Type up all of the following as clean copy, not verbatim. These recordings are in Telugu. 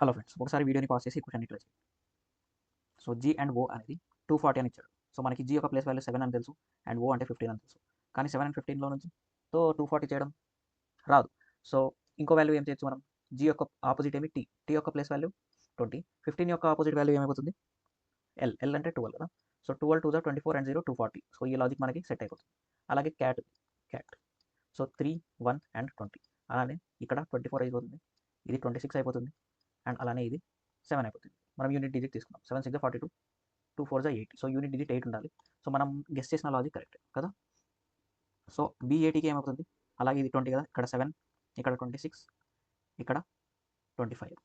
హలో ఫ్రెండ్స్, ఒకసారి వీడియోని పాజ్ చేసి క్వశ్చన్ ఇట్లా చేయండి. సో జీ అండ్ ఓ అనేది 240 అని ఇచ్చాడు. సో మనకి జీ యొక్క ప్లేస్ వాల్యూ 7 అని తెలుసు అండ్ ఓ అంటే 15 అని తెలుసు. కానీ 7 అండ్ 15లో నుంచి 240 చేయడం రాదు. సో ఇంకో వాల్యూ ఏం చేయొచ్చు మనం? జీ యొక్క ఆపోజిట్ ఏమి? టీ యొక్క ప్లేస్ వాల్యూ 20. 15 యొక్క ఆపోజిట్ వాల్యూ ఏమైపోతుంది? ఎల్ అంటే 12 కదా. So 12 2 24 and 0 240. సో ఈ లాజిక్ మనకి సెట్ అయిపోతుంది. అలాగే క్యాట్ సో 3 1 అండ్ 20. అలానే ఇక్కడ 24 అయిపోతుంది, ఇది 26 అయిపోతుంది అండ్ అలానే ఇది 7 అయిపోతుంది. మనం యూనిట్ డిజిట్ తీసుకున్నాం. 7 6 42, 2 4 8. సో యూనిట్ డిజిట్ 8 ఉండాలి. సో మనం గెస్ చేసిన లాజిక్ కరెక్ట్ కదా. సో B80కి ఏమవుతుంది? అలాగే ఇది 20 కదా, ఇక్కడ 7, ఇక్కడ 26, ఇక్కడ 25.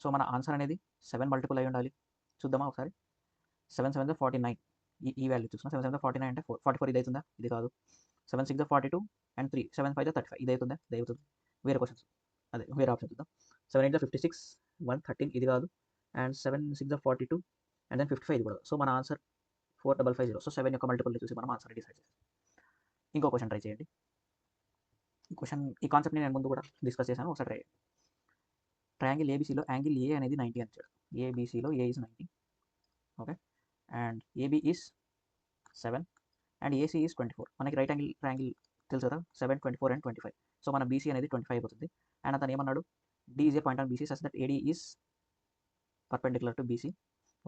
సో మన ఆన్సర్ అనేది 7 మల్టిపుల్ అయి ఉండాలి. చూద్దామా ఒకసారి. 7 7 49. ఈ వాల్యూ చూస్తున్నా. 7 7 49 అంటే 44 ఇది అవుతుందా? ఇది కాదు. 7 6 42 అండ్ 3 7 5 35 ఇది అవుతుందా? ఇది అవుతుంది. వేరే క్వశ్చన్స్, అదే వేరే ఆప్షన్ చూద్దాం. 7 8 56 113 ఇది కాదు. అండ్ 7 6 42 అండ్ దెన్ 55 ఇది కూడా. సో మన ఆన్సర్ 4550. సో 7 యొక్క మల్టిపుల్ చూసి మనం ఆన్సర్ డిసైడ్ చేస్తాం. ఇంకో క్వశ్చన్ ట్రై చేయండి. ఈ కాన్సెప్ట్ని నేను ముందు కూడా డిస్కస్ చేశాను, ఒకసారి ట్రై చేయండి. ట్రయాంగిల్ ఏబీసీలో యాంగిల్ ఏ అనేది 90 అని ఇచ్చాడు. ఏబీసీలో A is 90, okay, and AB is 7 and AC is 24. మనకి రైట్ యాంగిల్ ట్రయాంగిల్ తెలుసు కదా, 7 24 అండ్ 25. సో మన బీసీ అనేది 25 అయిపోతుంది. అండ్ అతను ఏమన్నాడు? D is a point on BC such that AD is perpendicular to BC,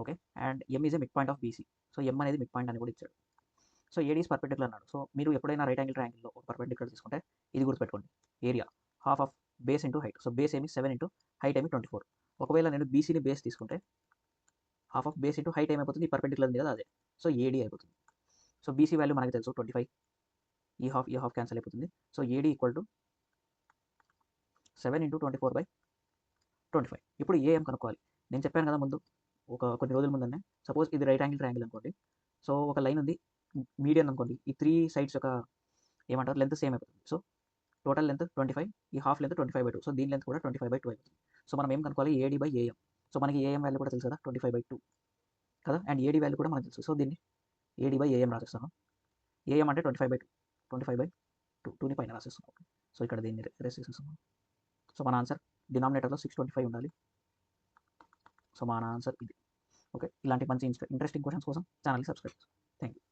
okay, and M is a mid point of BC. So M అనేది మిడ్ పాయింట్ అని కూడా ఇచ్చాడు. సో ఏడీ ఈజ్ పర్పెండిక్యులర్ అన్నాడు. సో మీరు ఎప్పుడైనా రైట్ యాంగిల్ ట్రయాంగిల్లో ఒక పర్పెండిక్యులర్ తీసుకుంటే ఇది గుర్తుపెట్టుకోండి, area half of base into height. So base ఏమి 7 ఇంటూ హైట్ ఏమి 24. ఒకవేళ నేను బీసీని బేస్ తీసుకుంటే half of base into height ఏమైపోతుంది? ఈ పర్పెండిక్యులర్ ఉంది కదా అదే. సో ఏడీ అయిపోతుంది. సో బీసీ వాల్యూ మనకి తెలుసు 25. ఈ హాఫ్ క్యాన్సిల్ అయిపోతుంది. So AD equal to 7 into 24/25. ఇప్పుడు ఏఎం కనుక్కోవాలి. నేను చెప్పాను కదా ముందు, కొన్ని రోజుల ముందనే. సపోజ్ ఇది రైట్ యాంగిల్ ట్రయాంగిల్ అనుకోండి. సో ఒక లైన్ ఉంది, మీడియన్ అనుకోండి. ఈ 3 సైడ్స్ యొక్క ఏమంటారు లెంత్ సేమ్ అయిపోతుంది. సో టోటల్ లెంత్ 25, ఈ హాఫ్ లెంత్ 25/2. సో దీని లెంత్ కూడా 25/2 అయిపోతుంది. సో మనం ఏం కనుక్కోవాలి? ఏడీ/ఏఎం. సో మనకి ఏఎం వాల్యూ కూడా తెలుసు కదా, 25/2 కదా, అండ్ ఏడీ వాల్యూ కూడా మనకు తెలుసు. సో దీన్ని ఏడీ/ఏఎం రాసేస్తాను. ఏఎం అంటే 25/2, 25/2, 2ని పైన రాసేస్తున్నాం. సో ఇక్కడ దీన్ని రెస్ చేసేస్తున్నాం. సో మన ఆన్సర్ డినామినేటర్లో 625 ఉండాలి. సో మన ఆన్సర్ ఇది. ఓకే, ఇలాంటి మంచి ఇంట్రెస్టింగ్ క్వశ్చన్స్ కోసం ఛానల్ని సబ్స్క్రైబ్ చేసుకోండి. Thank you.